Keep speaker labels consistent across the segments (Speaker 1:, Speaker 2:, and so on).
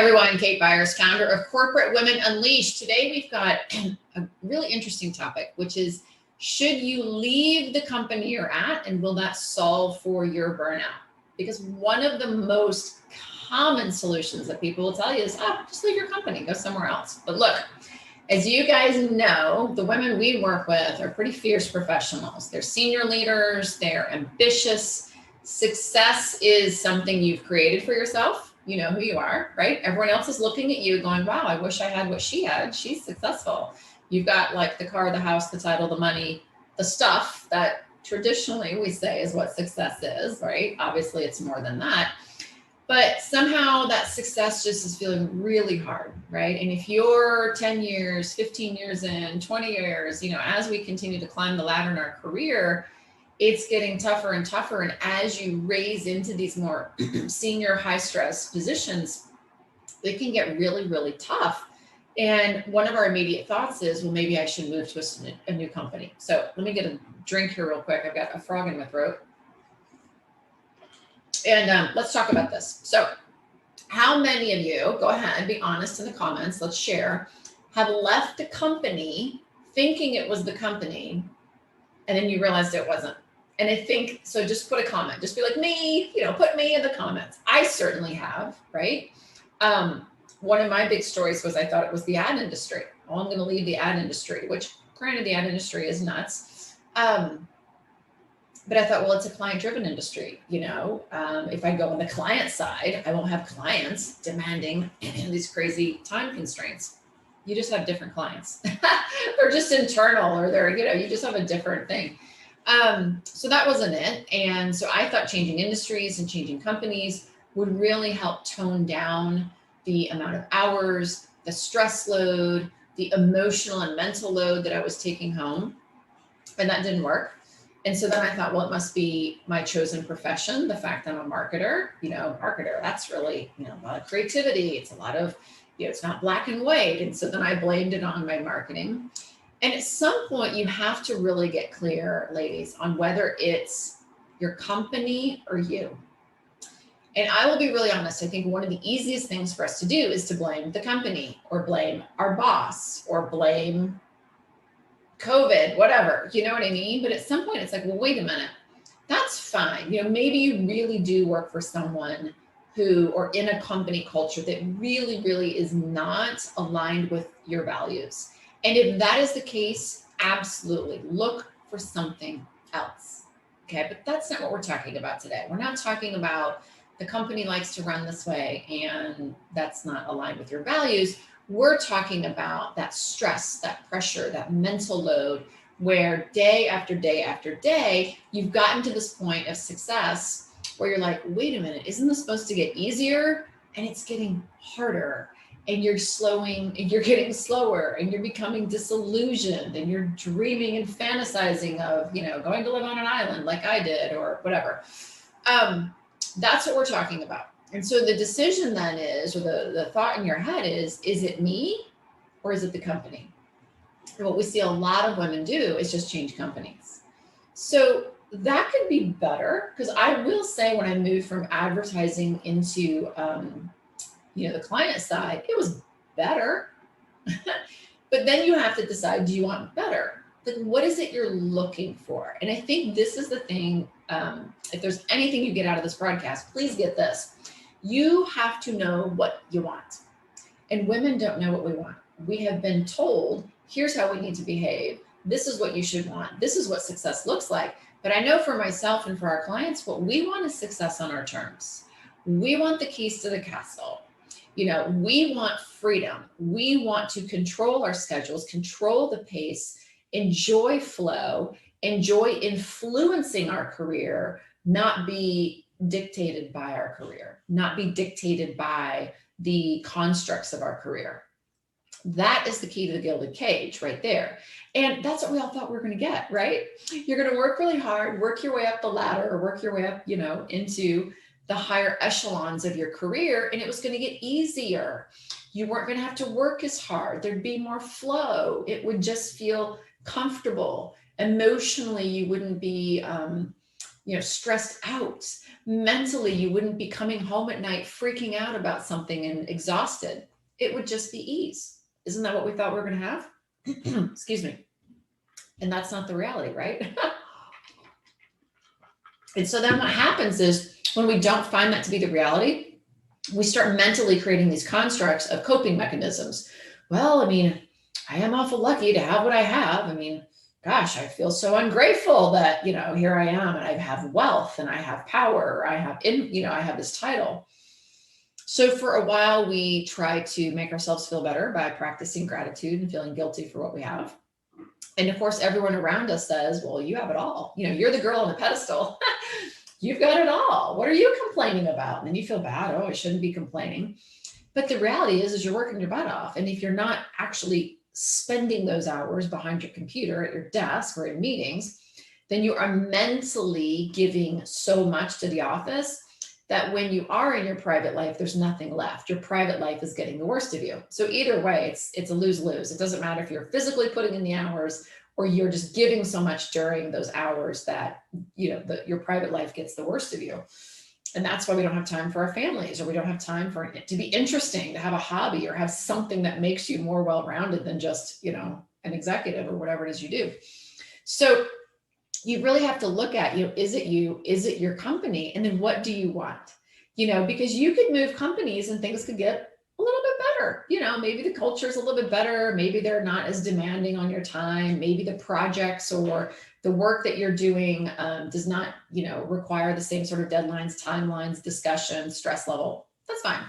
Speaker 1: everyone, Kate Byars, founder of Corporate Women Unleashed. Today we've got a really interesting topic, which is, should you leave the company you're at, and will that solve for your burnout? Because one of the most common solutions that people will tell you is, just leave your company, go somewhere else. But look, as you guys know, the women we work with are pretty fierce professionals. They're senior leaders, they're ambitious. Success is something you've created for yourself. You know who you are, right? Everyone else is looking at you going, wow, I wish I had what she had. She's successful. You've got like the car, the house, the title, the money, the stuff that traditionally we say is what success is, right? Obviously it's more than that. But somehow that success just is feeling really hard, right? And if you're 10 years, 15 years in, 20 years, as we continue to climb the ladder in our career, it's getting tougher and tougher. And as you raise into these more senior high stress positions, it can get really, really tough. And one of our immediate thoughts is, well, maybe I should move to a new company. So let me get a drink here real quick. I've got a frog in my throat. And let's talk about this. So how many of you, go ahead and be honest in the comments, let's share, have left the company thinking it was the company, and then you realized it wasn't? And I think, so just put a comment, just be like me, put me in the comments. I certainly have, right? One of my big stories was I thought it was the ad industry. Oh, I'm going to leave the ad industry, which granted the ad industry is nuts. But I thought, well, it's a client-driven industry. If I go on the client side, I won't have clients demanding these crazy time constraints. You just have different clients. They're just internal, or you just have a different thing. So that wasn't it. And so I thought changing industries and changing companies would really help tone down the amount of hours, the stress load, the emotional and mental load that I was taking home. And that didn't work. And so then I thought, well, it must be my chosen profession. The fact that I'm a marketer, that's really, a lot of creativity. It's a lot of, it's not black and white. And so then I blamed it on my marketing. And at some point you have to really get clear, ladies, on whether it's your company or you. And I will be really honest. I think one of the easiest things for us to do is to blame the company, or blame our boss, or blame COVID, whatever, you know what I mean? But at some point it's like, well, wait a minute, that's fine. Maybe you really do work for someone or in a company culture that really, really is not aligned with your values. And if that is the case, absolutely look for something else. Okay. But that's not what we're talking about today. We're not talking about the company likes to run this way and that's not aligned with your values. We're talking about that stress, that pressure, that mental load, where day after day after day, you've gotten to this point of success where you're like, wait a minute, isn't this supposed to get easier? And it's getting harder, and you're getting slower, and you're becoming disillusioned, and you're dreaming and fantasizing of, going to live on an island like I did, or whatever. That's what we're talking about. And so the decision then is, or the thought in your head is it me or is it the company? And what we see a lot of women do is just change companies. So that could be better, because I will say when I moved from advertising into, the client side, it was better. But then you have to decide, do you want better? Like, what is it you're looking for? And I think this is the thing. If there's anything you get out of this broadcast, please get this. You have to know what you want. And women don't know what we want. We have been told, here's how we need to behave. This is what you should want. This is what success looks like. But I know for myself and for our clients, what we want is success on our terms. We want the keys to the castle. We want freedom. We want to control our schedules, control the pace, enjoy flow, enjoy influencing our career, not be dictated by our career, not be dictated by the constructs of our career. That is the key to the gilded cage right there. And that's what we all thought we were going to get, right? You're going to work really hard, work your way up the ladder, or work your way up, into the higher echelons of your career. And it was going to get easier. You weren't going to have to work as hard. There'd be more flow. It would just feel comfortable. Emotionally, you wouldn't be stressed out. Mentally, you wouldn't be coming home at night freaking out about something and exhausted. It would just be ease. Isn't that what we thought we were going to have? Excuse me. And that's not the reality, right? And so then what happens is when we don't find that to be the reality, we start mentally creating these constructs of coping mechanisms. Well, I mean, I am awful lucky to have what I have. I mean, gosh, I feel so ungrateful that, here I am and I have wealth and I have power. I have, I have this title. So for a while, we try to make ourselves feel better by practicing gratitude and feeling guilty for what we have. And of course, everyone around us says, well, you have it all. You're the girl on the pedestal. You've got it all. What are you complaining about? And then you feel bad. Oh, I shouldn't be complaining. But the reality is you're working your butt off. And if you're not actually spending those hours behind your computer at your desk or in meetings, then you are mentally giving so much to the office that when you are in your private life, there's nothing left. Your private life is getting the worst of you. So either way, it's a lose-lose. It doesn't matter if you're physically putting in the hours or you're just giving so much during those hours that, your private life gets the worst of you. And that's why we don't have time for our families, or we don't have time for it to be interesting, to have a hobby or have something that makes you more well-rounded than just, an executive or whatever it is you do. So you really have to look at, is it you? Is it your company? And then what do you want? Because you could move companies and things could get a little bit better. Maybe the culture is a little bit better. Maybe they're not as demanding on your time. Maybe the projects or the work that you're doing does not, require the same sort of deadlines, timelines, discussion, stress level. That's fine.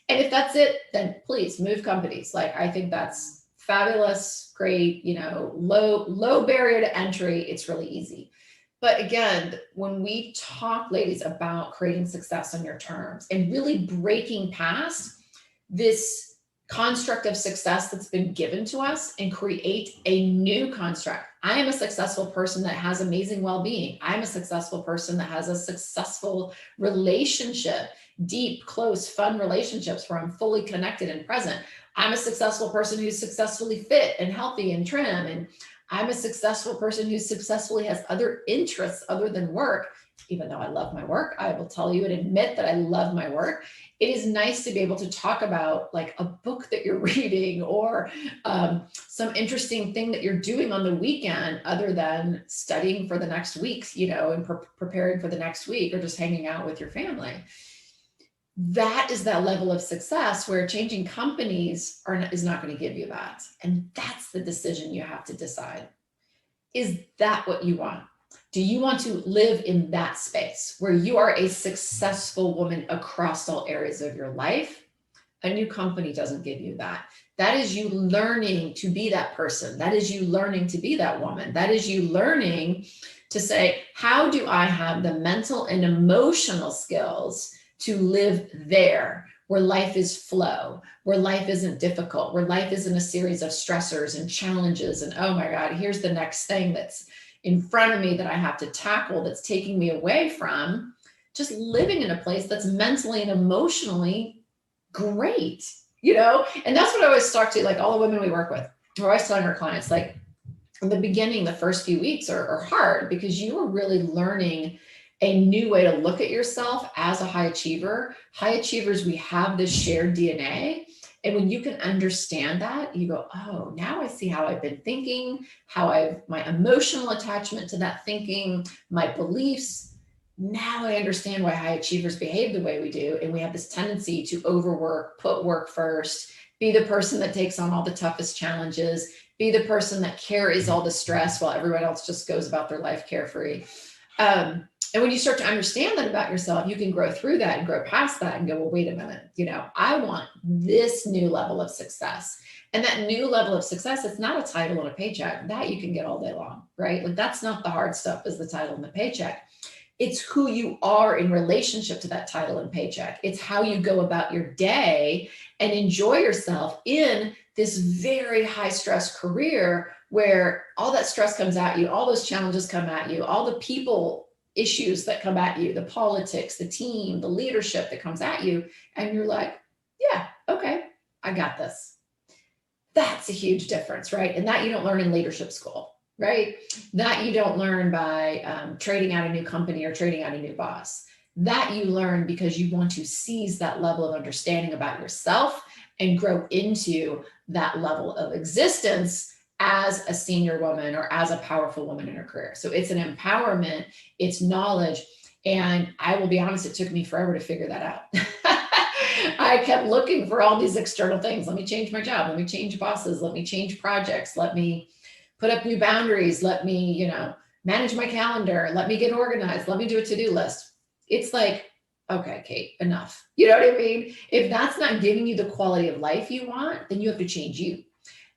Speaker 1: And if that's it, then please move companies. Like, I think that's fabulous, great, low barrier to entry. It's really easy. But again, when we talk, ladies, about creating success on your terms and really breaking past this construct of success that's been given to us and create a new construct. I am a successful person that has amazing well-being. I'm a successful person that has a successful relationship, deep, close, fun relationships where I'm fully connected and present. I'm a successful person who's successfully fit and healthy and trim. And I'm a successful person who successfully has other interests other than work. Even though I love my work, I will tell you and admit that I love my work. It is nice to be able to talk about like a book that you're reading or some interesting thing that you're doing on the weekend other than studying for the next week, and preparing for the next week or just hanging out with your family. That is that level of success where changing companies is not going to give you that. And that's the decision you have to decide. Is that what you want? Do you want to live in that space where you are a successful woman across all areas of your life? A new company doesn't give you that. That is you learning to be that person. That is you learning to be that woman. That is you learning to say, how do I have the mental and emotional skills to live there where life is flow, where life isn't difficult, where life isn't a series of stressors and challenges. And oh my God, here's the next thing that's in front of me that I have to tackle that's taking me away from just living in a place that's mentally and emotionally great, And that's what I always talk to, like all the women we work with. We're always telling our clients, like in the beginning, the first few weeks are hard because you are really learning a new way to look at yourself as a high achiever. High achievers, we have this shared DNA. And when you can understand that, you go, oh, now I see how I've been thinking, my emotional attachment to that thinking, my beliefs. Now I understand why high achievers behave the way we do. And we have this tendency to overwork, put work first, be the person that takes on all the toughest challenges, be the person that carries all the stress while everyone else just goes about their life carefree. And when you start to understand that about yourself, you can grow through that and grow past that and go, well, wait a minute, I want this new level of success. And that new level of success, it's not a title and a paycheck. That you can get all day long, right? Like that's not the hard stuff, is the title and the paycheck. It's who you are in relationship to that title and paycheck. It's how you go about your day and enjoy yourself in this very high stress career where all that stress comes at you, all those challenges come at you, all the people issues that come at you, the politics, the team, the leadership that comes at you. And you're like, yeah, okay, I got this. That's a huge difference, right? And that you don't learn in leadership school. right? That you don't learn by trading out a new company or trading out a new boss. That you learn because you want to seize that level of understanding about yourself and grow into that level of existence as a senior woman or as a powerful woman in her career. So it's an empowerment, it's knowledge. And I will be honest, it took me forever to figure that out. I kept looking for all these external things. Let me change my job. Let me change bosses. Let me change projects. Let me put up new boundaries. Let me, manage my calendar. Let me get organized. Let me do a to-do list. It's like, okay, Kate, enough. You know what I mean? If that's not giving you the quality of life you want, then you have to change you.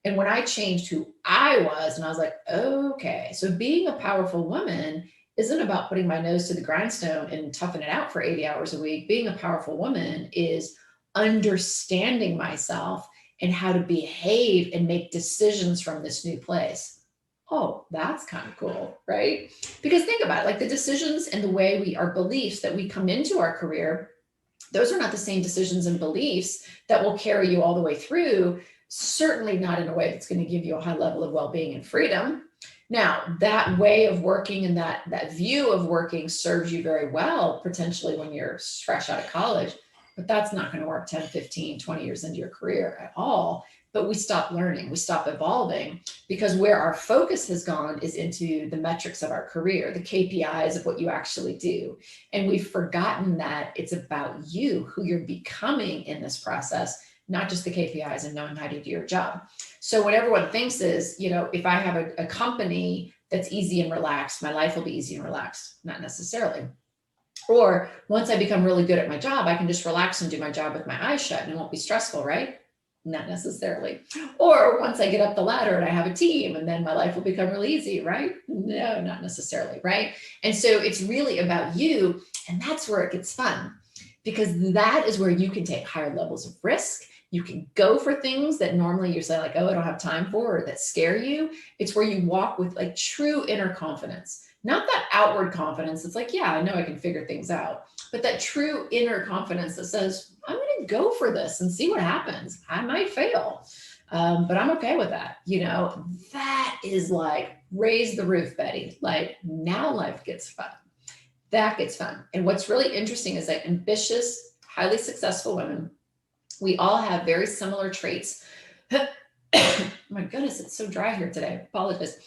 Speaker 1: And when I changed who I was, and I was like, okay, so being a powerful woman isn't about putting my nose to the grindstone and toughing it out for 80 hours a week. Being a powerful woman is understanding myself and how to behave and make decisions from this new place. Oh, that's kind of cool, right? Because think about it, like the decisions and the way our beliefs that we come into our career, those are not the same decisions and beliefs that will carry you all the way through. Certainly not in a way that's going to give you a high level of well-being and freedom. Now, that way of working and that view of working serves you very well, potentially when you're fresh out of college, but that's not going to work 10, 15, 20 years into your career at all. But we stop learning, we stop evolving, because where our focus has gone is into the metrics of our career, the KPIs of what you actually do. And we've forgotten that it's about you, who you're becoming in this process, not just the KPIs and knowing how to do your job. So what everyone thinks is, if I have a company that's easy and relaxed, my life will be easy and relaxed. Not necessarily. Or once I become really good at my job, I can just relax and do my job with my eyes shut and it won't be stressful, right? Not necessarily. Or once I get up the ladder and I have a team and then my life will become really easy, right? No, not necessarily, right? And so it's really about you, and that's where it gets fun, because that is where you can take higher levels of risk. You can go for things that normally you say like, oh, I don't have time for, or that scare you. It's where you walk with like true inner confidence, not that outward confidence. It's like, yeah, I know I can figure things out, but that true inner confidence that says, I'm going to go for this and see what happens. I might fail, but I'm okay with that. That is like, raise the roof, Betty. Like, now life gets fun. That gets fun. And what's really interesting is that ambitious, highly successful women, we all have very similar traits. My goodness, it's so dry here today. Apologize.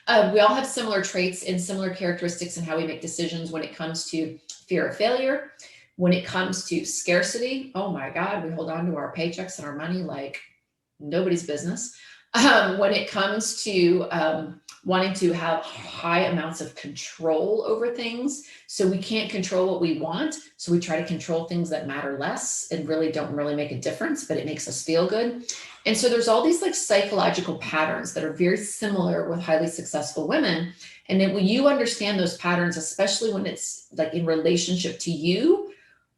Speaker 1: We all have similar traits and similar characteristics in how we make decisions when it comes to fear of failure, when it comes to scarcity. Oh my God, we hold on to our paychecks and our money like nobody's business. When it comes to wanting to have high amounts of control over things. So we can't control what we want. So we try to control things that matter less and really don't really make a difference, but it makes us feel good. And so there's all these like psychological patterns that are very similar with highly successful women. And then when you understand those patterns, especially when it's like in relationship to you,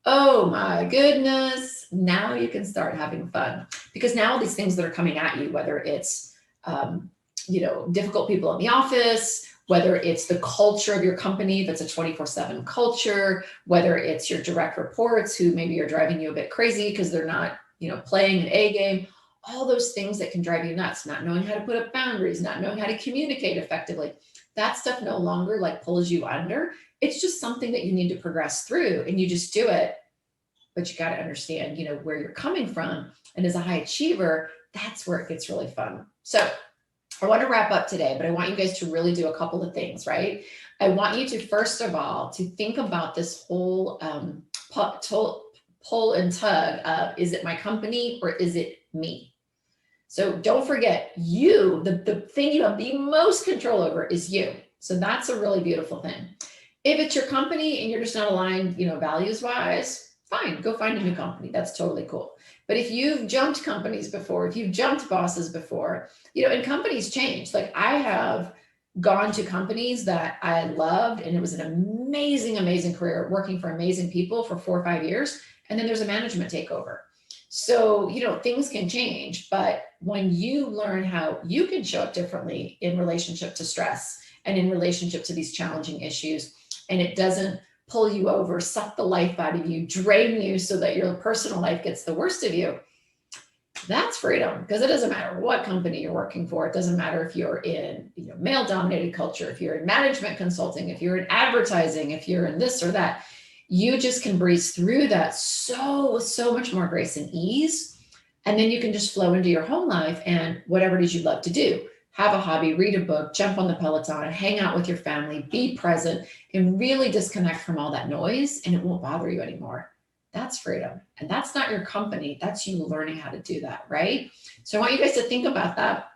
Speaker 1: oh my goodness, now you can start having fun, because now all these things that are coming at you, whether it's, difficult people in the office, whether it's the culture of your company, that's a 24/7 culture, whether it's your direct reports who maybe are driving you a bit crazy because they're not, playing an A game, all those things that can drive you nuts, not knowing how to put up boundaries, not knowing how to communicate effectively. That stuff no longer like pulls you under. It's just something that you need to progress through, and you just do it. But you got to understand, where you're coming from. And as a high achiever, that's where it gets really fun. So I want to wrap up today, but I want you guys to really do a couple of things, right? I want you to, first of all, to think about this whole pull and tug of, is it my company or is it me? So don't forget, you, the thing you have the most control over is you. So that's a really beautiful thing. If it's your company and you're just not aligned, values wise, fine, go find a new company. That's totally cool. But if you've jumped companies before, if you've jumped bosses before, and companies change. Like I have gone to companies that I loved, and it was an amazing, amazing career working for amazing people for 4 or 5 years. And then there's a management takeover. So, things can change, but when you learn how you can show up differently in relationship to stress and in relationship to these challenging issues, and it doesn't pull you over, suck the life out of you, drain you so that your personal life gets the worst of you, That's freedom, because it doesn't matter what company you're working for. It doesn't matter if you're in, male dominated culture, if you're in management consulting, if you're in advertising, if you're in this or that, you just can breeze through that so much more grace and ease. And then you can just flow into your home life and whatever it is you love to do. Have a hobby, read a book, jump on the Peloton, hang out with your family, be present, and really disconnect from all that noise, and it won't bother you anymore. That's freedom. And that's not your company. That's you learning how to do that, right? So I want you guys to think about that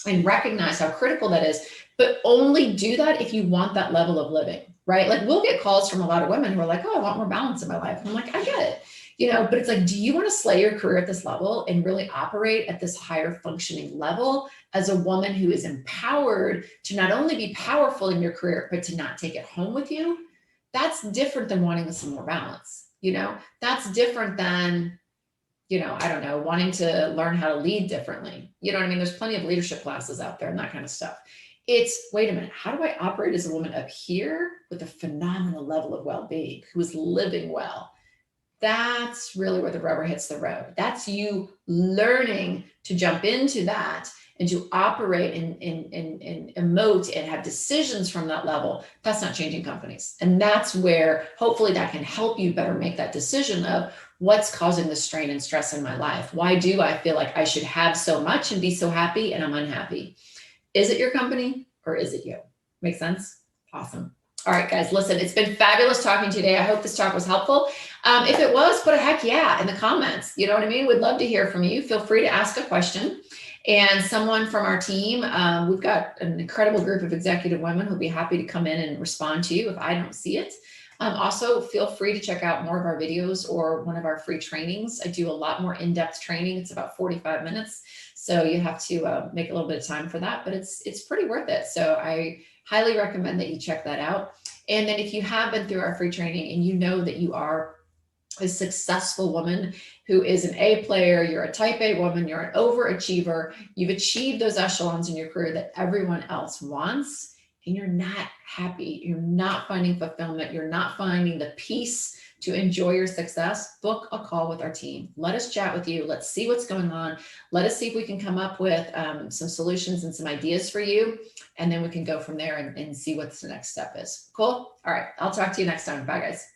Speaker 1: and recognize how critical that is, but only do that if you want that level of living, right? Like we'll get calls from a lot of women who are like, oh, I want more balance in my life. And I'm like, I get it. But it's like, do you want to slay your career at this level and really operate at this higher functioning level as a woman who is empowered to not only be powerful in your career, but to not take it home with you? That's different than wanting some more balance. That's different than, I don't know, wanting to learn how to lead differently. You know what I mean? There's plenty of leadership classes out there and that kind of stuff. It's, wait a minute, how do I operate as a woman up here with a phenomenal level of well-being, who is living well? That's really where the rubber hits the road. That's you learning to jump into that and to operate and emote and have decisions from that level. That's not changing companies. And that's where hopefully that can help you better make that decision of what's causing the strain and stress in my life. Why do I feel like I should have so much and be so happy and I'm unhappy? Is it your company or is it you? Make sense? Awesome. All right, guys, listen, it's been fabulous talking today. I hope this talk was helpful. If it was, put a heck yeah in the comments. You know what I mean? We'd love to hear from you. Feel free to ask a question. And someone from our team, we've got an incredible group of executive women who'll be happy to come in and respond to you if I don't see it. Also, feel free to check out more of our videos or one of our free trainings. I do a lot more in-depth training. It's about 45 minutes. So you have to make a little bit of time for that, but it's pretty worth it. So I highly recommend that you check that out. And then if you have been through our free training and you know that you are a successful woman who is an A player, you're a type A woman, you're an overachiever, you've achieved those echelons in your career that everyone else wants, and you're not happy, you're not finding fulfillment, you're not finding the peace to enjoy your success, book a call with our team. Let us chat with you. Let's see what's going on. Let us see if we can come up with some solutions and some ideas for you. And then we can go from there and see what the next step is. Cool? All right. I'll talk to you next time. Bye, guys.